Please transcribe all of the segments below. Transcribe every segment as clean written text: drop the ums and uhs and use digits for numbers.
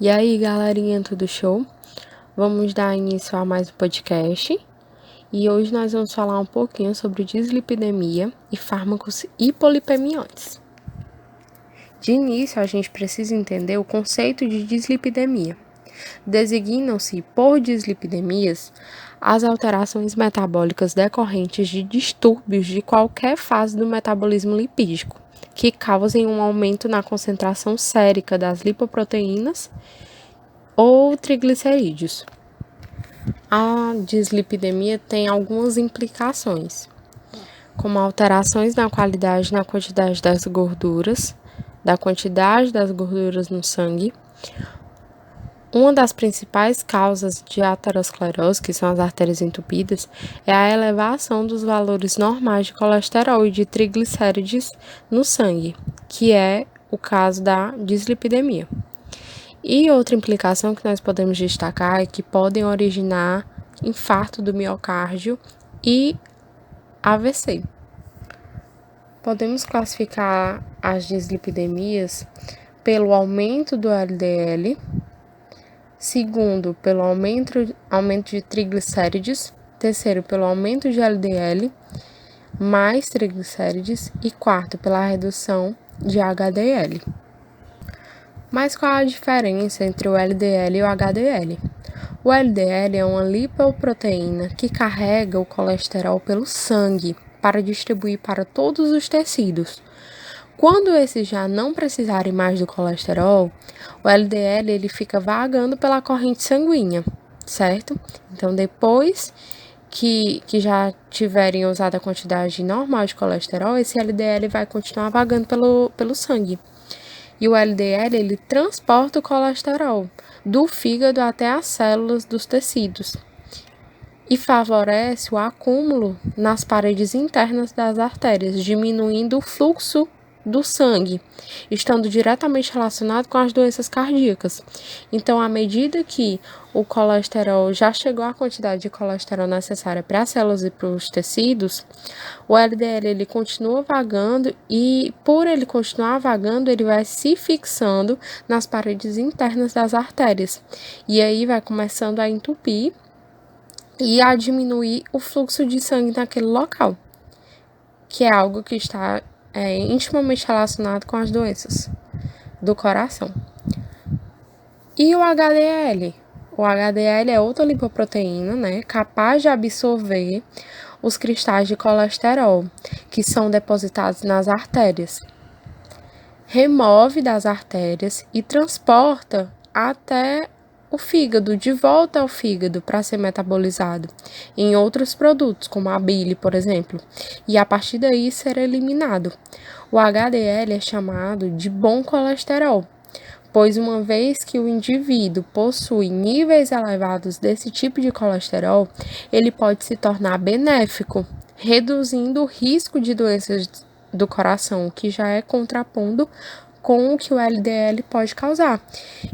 E aí, galerinha, tudo show? Vamos dar início a mais um podcast. E hoje nós vamos falar um pouquinho sobre dislipidemia e fármacos hipolipemiantes. De início, a gente precisa entender o conceito de dislipidemia. Designam-se por dislipidemias as alterações metabólicas decorrentes de distúrbios de qualquer fase do metabolismo lipídico, que causem um aumento na concentração sérica das lipoproteínas ou triglicerídeos. A dislipidemia tem algumas implicações, como alterações na qualidade e na quantidade das gorduras, no sangue. Uma das principais causas de aterosclerose, que são as artérias entupidas, é a elevação dos valores normais de colesterol e de triglicérides no sangue, que é o caso da dislipidemia. E outra implicação que nós podemos destacar é que podem originar infarto do miocárdio e AVC. Podemos classificar as dislipidemias pelo aumento do LDL, segundo, pelo aumento de triglicérides, terceiro, pelo aumento de LDL mais triglicérides e quarto, pela redução de HDL. Mas qual a diferença entre o LDL e o HDL? O LDL é uma lipoproteína que carrega o colesterol pelo sangue para distribuir para todos os tecidos. Quando esses já não precisarem mais do colesterol, o LDL ele fica vagando pela corrente sanguínea, certo? Então, depois que já tiverem usado a quantidade normal de colesterol, esse LDL vai continuar vagando pelo sangue. E o LDL, ele transporta o colesterol do fígado até as células dos tecidos e favorece o acúmulo nas paredes internas das artérias, diminuindo o fluxo do sangue, estando diretamente relacionado com as doenças cardíacas. Então, à medida que o colesterol já chegou à quantidade de colesterol necessária para as células e para os tecidos, o LDL ele continua vagando e, por ele continuar vagando, ele vai se fixando nas paredes internas das artérias. E aí vai começando a entupir e a diminuir o fluxo de sangue naquele local, que é algo que está intimamente relacionado com as doenças do coração. E o HDL? O HDL é outra lipoproteína, capaz de absorver os cristais de colesterol, que são depositados nas artérias. Remove das artérias e transporta até o fígado, de volta ao fígado para ser metabolizado em outros produtos, como a bile, por exemplo, e a partir daí ser eliminado. O HDL é chamado de bom colesterol, pois uma vez que o indivíduo possui níveis elevados desse tipo de colesterol, ele pode se tornar benéfico, reduzindo o risco de doenças do coração, que já é contrapondo com o que o LDL pode causar.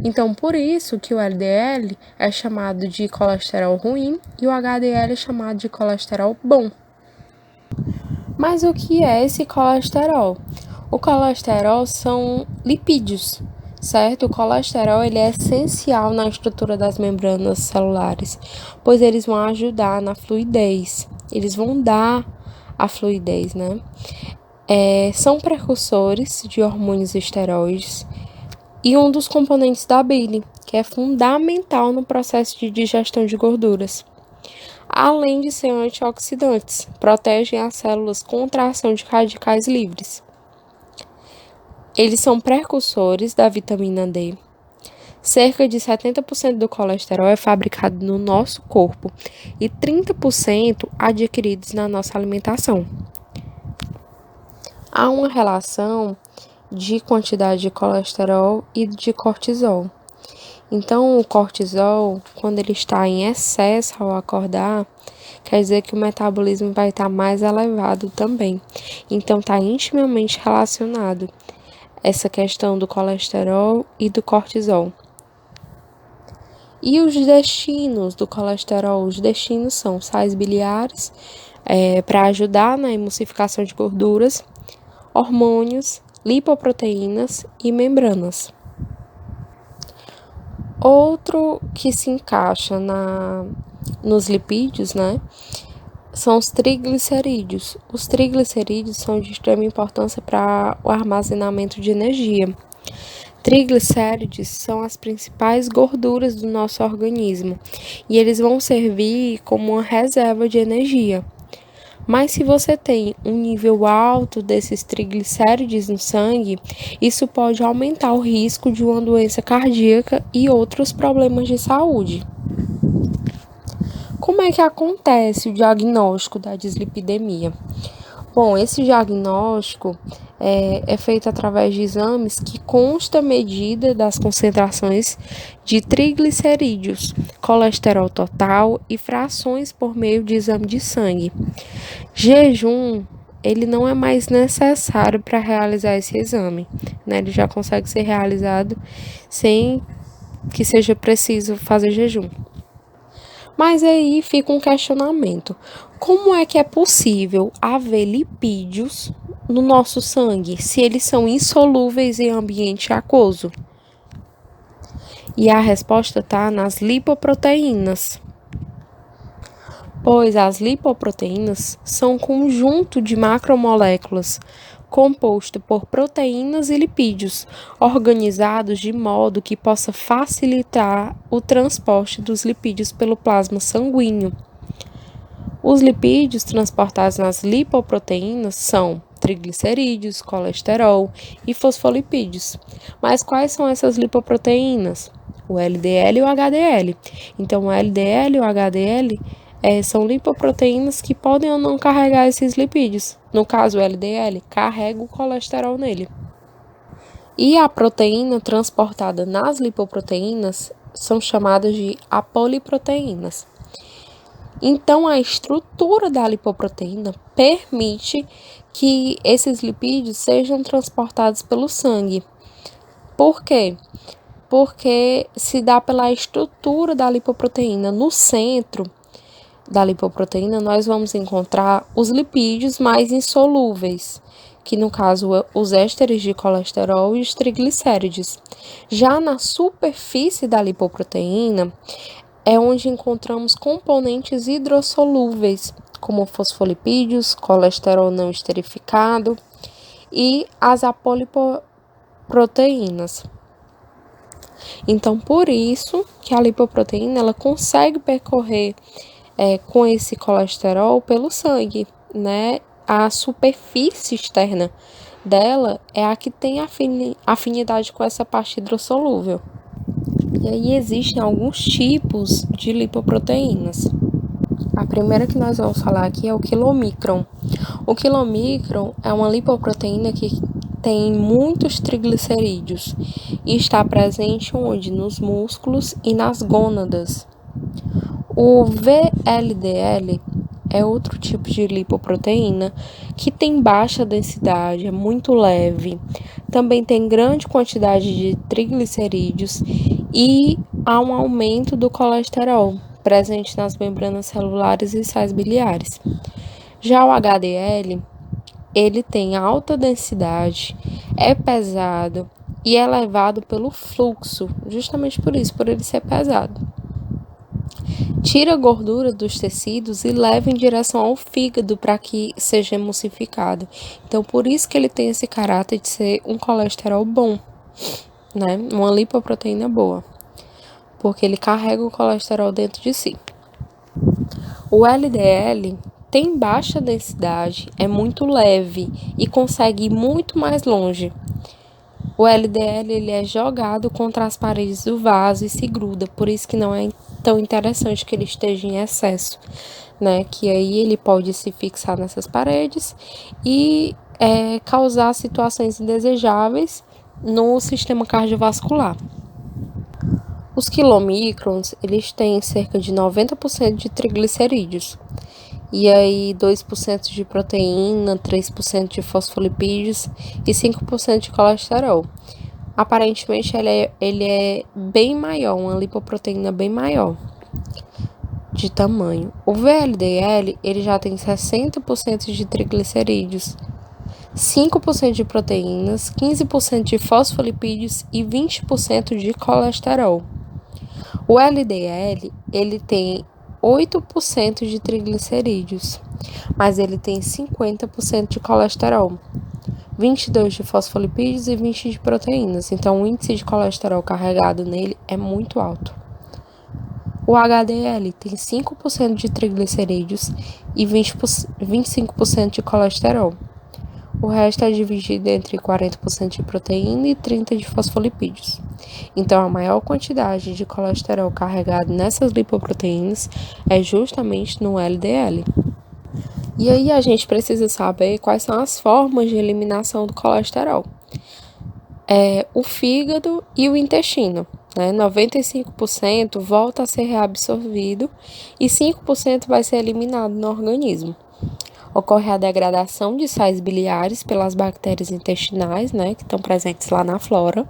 Então, por isso que o LDL é chamado de colesterol ruim e o HDL é chamado de colesterol bom. Mas o que é esse colesterol? O colesterol são lipídios, certo? O colesterol ele é essencial na estrutura das membranas celulares, pois eles vão ajudar na fluidez, eles vão dar a fluidez, são precursores de hormônios esteroides e um dos componentes da bile, que é fundamental no processo de digestão de gorduras. Além de ser antioxidantes, protegem as células contra a ação de radicais livres. Eles são precursores da vitamina D. Cerca de 70% do colesterol é fabricado no nosso corpo e 30% adquiridos na nossa alimentação. Há uma relação de quantidade de colesterol e de cortisol. Então, o cortisol, quando ele está em excesso ao acordar, quer dizer que o metabolismo vai estar mais elevado também. Então, está intimamente relacionado essa questão do colesterol e do cortisol. E os destinos do colesterol? Os destinos são sais biliares, para ajudar na emulsificação de gorduras, hormônios, lipoproteínas e membranas. Outro que se encaixa nos lipídios, né, são os triglicerídeos. Os triglicerídeos são de extrema importância para o armazenamento de energia. Triglicérides são as principais gorduras do nosso organismo e eles vão servir como uma reserva de energia. Mas se você tem um nível alto desses triglicérides no sangue, isso pode aumentar o risco de uma doença cardíaca e outros problemas de saúde. Como é que acontece o diagnóstico da dislipidemia? Bom, esse diagnóstico é feito através de exames que consta a medida das concentrações de triglicerídeos, colesterol total e frações por meio de exame de sangue. Jejum, ele não é mais necessário para realizar esse exame, né? Ele já consegue ser realizado sem que seja preciso fazer jejum. Mas aí fica um questionamento. Como é que é possível haver lipídios no nosso sangue se eles são insolúveis em ambiente aquoso? E a resposta está nas lipoproteínas. Pois as lipoproteínas são um conjunto de macromoléculas composto por proteínas e lipídios, organizados de modo que possa facilitar o transporte dos lipídios pelo plasma sanguíneo. Os lipídios transportados nas lipoproteínas são triglicerídeos, colesterol e fosfolipídios. Mas quais são essas lipoproteínas? O LDL e o HDL. Então, o LDL e o HDL são lipoproteínas que podem ou não carregar esses lipídios. No caso, o LDL carrega o colesterol nele. E a proteína transportada nas lipoproteínas são chamadas de apoliproteínas. Então, a estrutura da lipoproteína permite que esses lipídios sejam transportados pelo sangue. Por quê? Porque se dá pela estrutura da lipoproteína. No centro da lipoproteína, nós vamos encontrar os lipídios mais insolúveis, que no caso os ésteres de colesterol e os triglicérides. Já na superfície da lipoproteína é onde encontramos componentes hidrossolúveis, como fosfolipídios, colesterol não esterificado e as apolipoproteínas. Então, por isso que a lipoproteína ela consegue percorrer com esse colesterol pelo sangue, né? A superfície externa dela é a que tem afinidade com essa parte hidrossolúvel. E aí existem alguns tipos de lipoproteínas. A primeira que nós vamos falar aqui é o quilomicron. O quilomicron é uma lipoproteína que tem muitos triglicerídeos e está presente onde? Nos músculos e nas gônadas. O VLDL é outro tipo de lipoproteína que tem baixa densidade, é muito leve, também tem grande quantidade de triglicerídeos e há um aumento do colesterol presente nas membranas celulares e sais biliares. Já o HDL, ele tem alta densidade, é pesado e é levado pelo fluxo, justamente por isso, por ele ser pesado. Tira a gordura dos tecidos e leva em direção ao fígado para que seja emulsificado. Então, por isso que ele tem esse caráter de ser um colesterol bom, né? Uma lipoproteína boa, porque ele carrega o colesterol dentro de si. O LDL tem baixa densidade, é muito leve e consegue ir muito mais longe. O LDL ele é jogado contra as paredes do vaso e se gruda, por isso que não é tão interessante que ele esteja em excesso, né? Que aí ele pode se fixar nessas paredes e causar situações indesejáveis no sistema cardiovascular. Os quilomicrons, eles têm cerca de 90% de triglicerídeos, e aí 2% de proteína, 3% de fosfolipídios e 5% de colesterol. Aparentemente ele é bem maior, uma lipoproteína bem maior de tamanho. O VLDL ele já tem 60% de triglicerídeos, 5% de proteínas, 15% de fosfolipídios e 20% de colesterol. O LDL, ele tem 8% de triglicerídeos, mas ele tem 50% de colesterol, 22 de fosfolipídios e 20 de proteínas. Então, o índice de colesterol carregado nele é muito alto. O HDL tem 5% de triglicerídeos e 25% de colesterol. O resto é dividido entre 40% de proteína e 30% de fosfolipídios. Então, a maior quantidade de colesterol carregado nessas lipoproteínas é justamente no LDL. E aí a gente precisa saber quais são as formas de eliminação do colesterol. O fígado e o intestino. 95% volta a ser reabsorvido e 5% vai ser eliminado no organismo. Ocorre a degradação de sais biliares pelas bactérias intestinais, que estão presentes lá na flora.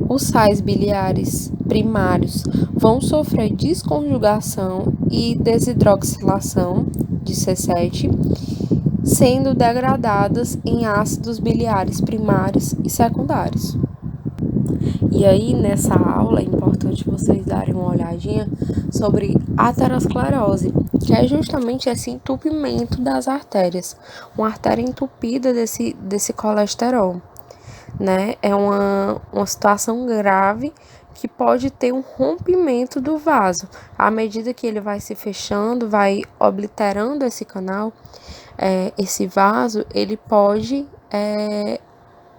Os sais biliares primários vão sofrer desconjugação e desidroxilação de C7, sendo degradadas em ácidos biliares primários e secundários. E aí, nessa aula, é importante vocês darem uma olhadinha sobre aterosclerose, que é justamente esse entupimento das artérias, uma artéria entupida desse colesterol. É uma situação grave que pode ter um rompimento do vaso. À medida que ele vai se fechando, vai obliterando esse canal, esse vaso, ele pode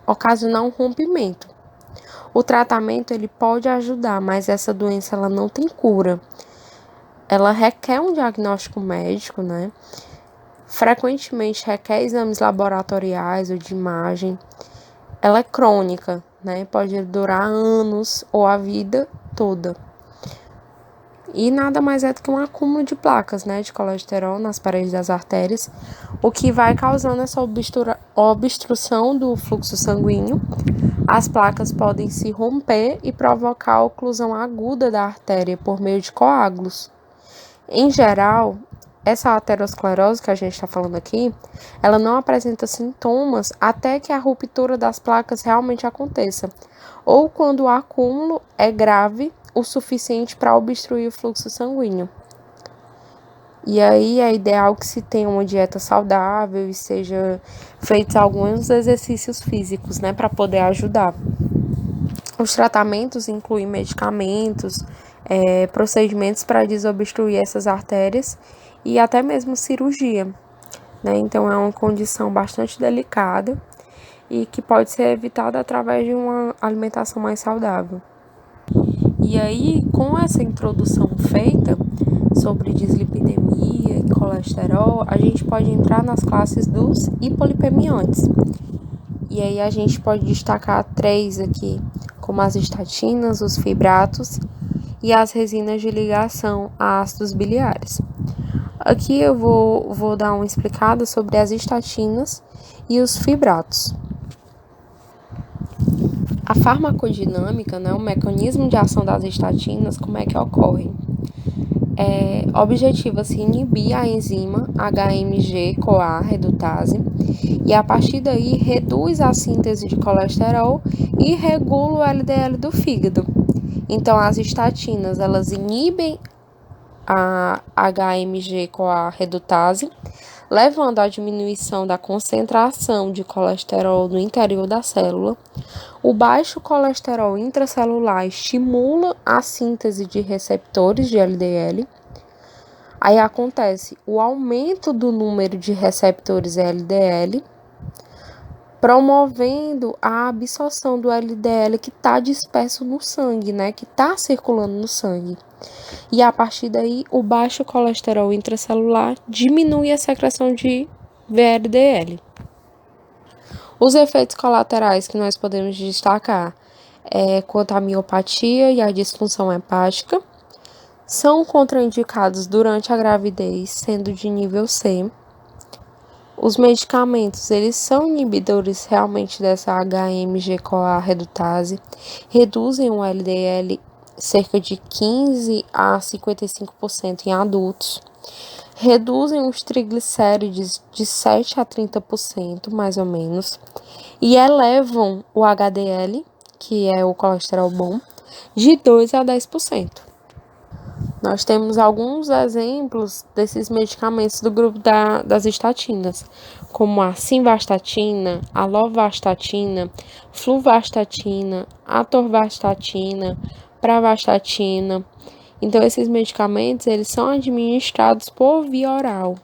ocasionar um rompimento. O tratamento ele pode ajudar, mas essa doença ela não tem cura. Ela requer um diagnóstico médico, Frequentemente requer exames laboratoriais ou de imagem. Ela é crônica, Pode durar anos ou a vida toda. E nada mais é do que um acúmulo de placas, de colesterol nas paredes das artérias, o que vai causando essa obstrução do fluxo sanguíneo. As placas podem se romper e provocar a oclusão aguda da artéria por meio de coágulos. Em geral, essa aterosclerose que a gente está falando aqui, ela não apresenta sintomas até que a ruptura das placas realmente aconteça, ou quando o acúmulo é grave o suficiente para obstruir o fluxo sanguíneo. E aí é ideal que se tenha uma dieta saudável e seja feitos alguns exercícios físicos, para poder ajudar. Os tratamentos incluem medicamentos, procedimentos para desobstruir essas artérias e até mesmo cirurgia. Então é uma condição bastante delicada e que pode ser evitada através de uma alimentação mais saudável. E aí, com essa introdução feita sobre dislipidemia e colesterol, a gente pode entrar nas classes dos hipolipemiantes. E aí a gente pode destacar 3 aqui, como as estatinas, os fibratos e as resinas de ligação a ácidos biliares. Aqui eu vou dar uma explicada sobre as estatinas e os fibratos. A farmacodinâmica, o mecanismo de ação das estatinas, como é que ocorre? Objetiva-se inibir a enzima HMG-CoA redutase e a partir daí reduz a síntese de colesterol e regula o LDL do fígado. Então, as estatinas, elas inibem a HMG-CoA redutase, levando à diminuição da concentração de colesterol no interior da célula. O baixo colesterol intracelular estimula a síntese de receptores de LDL. Aí acontece o aumento do número de receptores LDL, promovendo a absorção do LDL que está disperso no sangue, que está circulando no sangue. E a partir daí, o baixo colesterol intracelular diminui a secreção de VLDL. Os efeitos colaterais que nós podemos destacar quanto à miopatia e à disfunção hepática, são contraindicados durante a gravidez, sendo de nível C. Os medicamentos, eles são inibidores realmente dessa HMG-CoA redutase, reduzem o LDL cerca de 15 a 55% em adultos, reduzem os triglicérides de 7 a 30%, mais ou menos, e elevam o HDL, que é o colesterol bom, de 2 a 10%. Nós temos alguns exemplos desses medicamentos do grupo das estatinas, como a simvastatina, a lovastatina, fluvastatina, atorvastatina, pravastatina. Então, esses medicamentos, eles são administrados por via oral.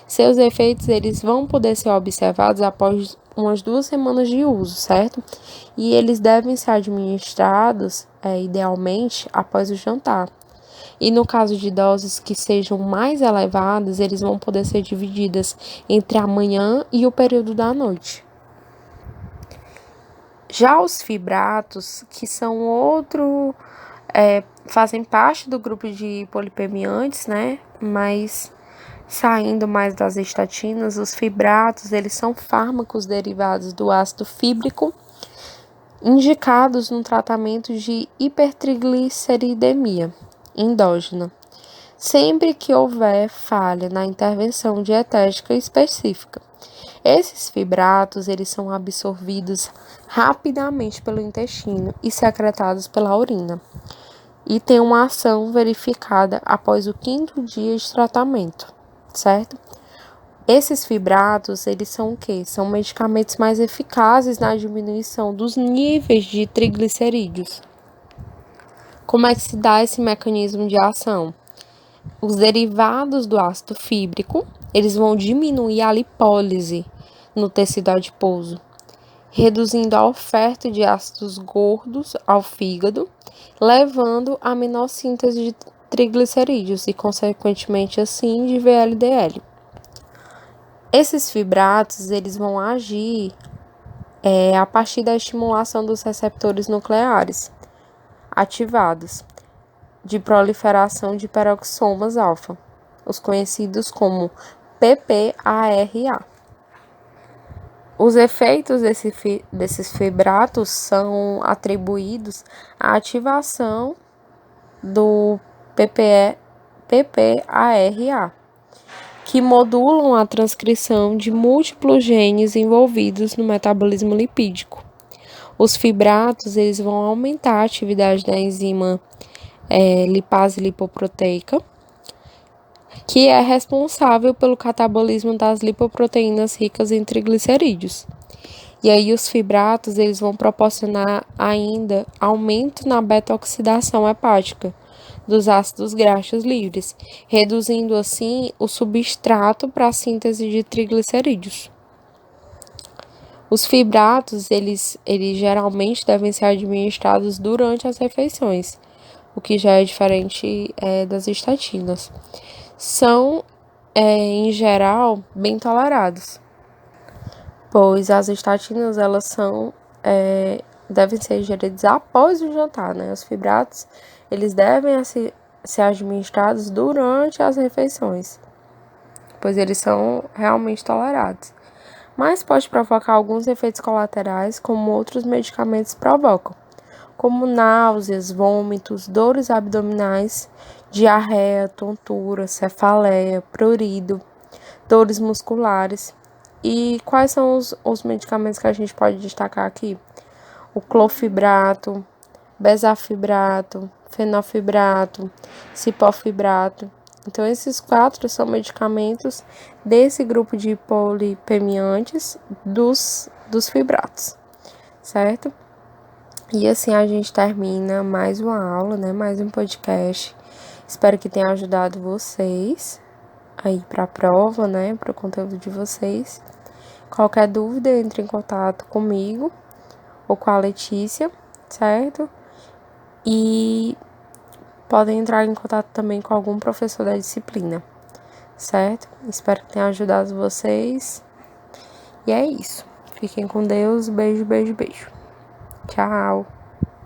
Seus efeitos, eles vão poder ser observados após umas 2 semanas de uso, certo? E eles devem ser administrados, idealmente, após o jantar. E no caso de doses que sejam mais elevadas, eles vão poder ser divididas entre a manhã e o período da noite. Já os fibratos, que são fazem parte do grupo de polipemiantes, né? Mas saindo mais das estatinas, os fibratos, eles são fármacos derivados do ácido fíbrico, indicados no tratamento de hipertrigliceridemia endógena, sempre que houver falha na intervenção dietética específica. Esses fibratos, eles são absorvidos rapidamente pelo intestino e secretados pela urina, e tem uma ação verificada após o 5º dia de tratamento, certo? Esses fibratos, eles são o quê? São medicamentos mais eficazes na diminuição dos níveis de triglicerídeos. Como é que se dá esse mecanismo de ação? Os derivados do ácido fíbrico, eles vão diminuir a lipólise no tecido adiposo, reduzindo a oferta de ácidos gordos ao fígado, levando a menor síntese de triglicerídeos e, consequentemente, assim, de VLDL. Esses fibratos, eles vão agir a partir da estimulação dos receptores nucleares ativados de proliferação de peroxisomas alfa, os conhecidos como PPARA. Os efeitos desses fibratos são atribuídos à ativação do PPARA, que modulam a transcrição de múltiplos genes envolvidos no metabolismo lipídico. Os fibratos, eles vão aumentar a atividade da enzima lipase lipoproteica, que é responsável pelo catabolismo das lipoproteínas ricas em triglicerídeos. E aí os fibratos, eles vão proporcionar ainda aumento na beta-oxidação hepática dos ácidos graxos livres, reduzindo assim o substrato para a síntese de triglicerídeos. Os fibratos, eles geralmente devem ser administrados durante as refeições, o que já é diferente das estatinas. São, em geral, bem tolerados, pois as estatinas, elas devem ser ingeridas após o jantar, né? Os fibratos, eles devem ser administrados durante as refeições, pois eles são realmente tolerados. Mas pode provocar alguns efeitos colaterais, como outros medicamentos provocam, como náuseas, vômitos, dores abdominais, diarreia, tontura, cefaleia, prurido, dores musculares. E quais são os medicamentos que a gente pode destacar aqui? O clofibrato, bezafibrato, fenofibrato, cipofibrato. Então, esses 4 são medicamentos desse grupo de polipemiantes dos fibratos, certo? E assim a gente termina mais uma aula, né? Mais um podcast. Espero que tenha ajudado vocês aí para a prova, né? Para o conteúdo de vocês. Qualquer dúvida, entre em contato comigo ou com a Letícia, certo? E podem entrar em contato também com algum professor da disciplina, certo? Espero que tenha ajudado vocês. E é isso. Fiquem com Deus. Beijo, beijo, beijo. Tchau.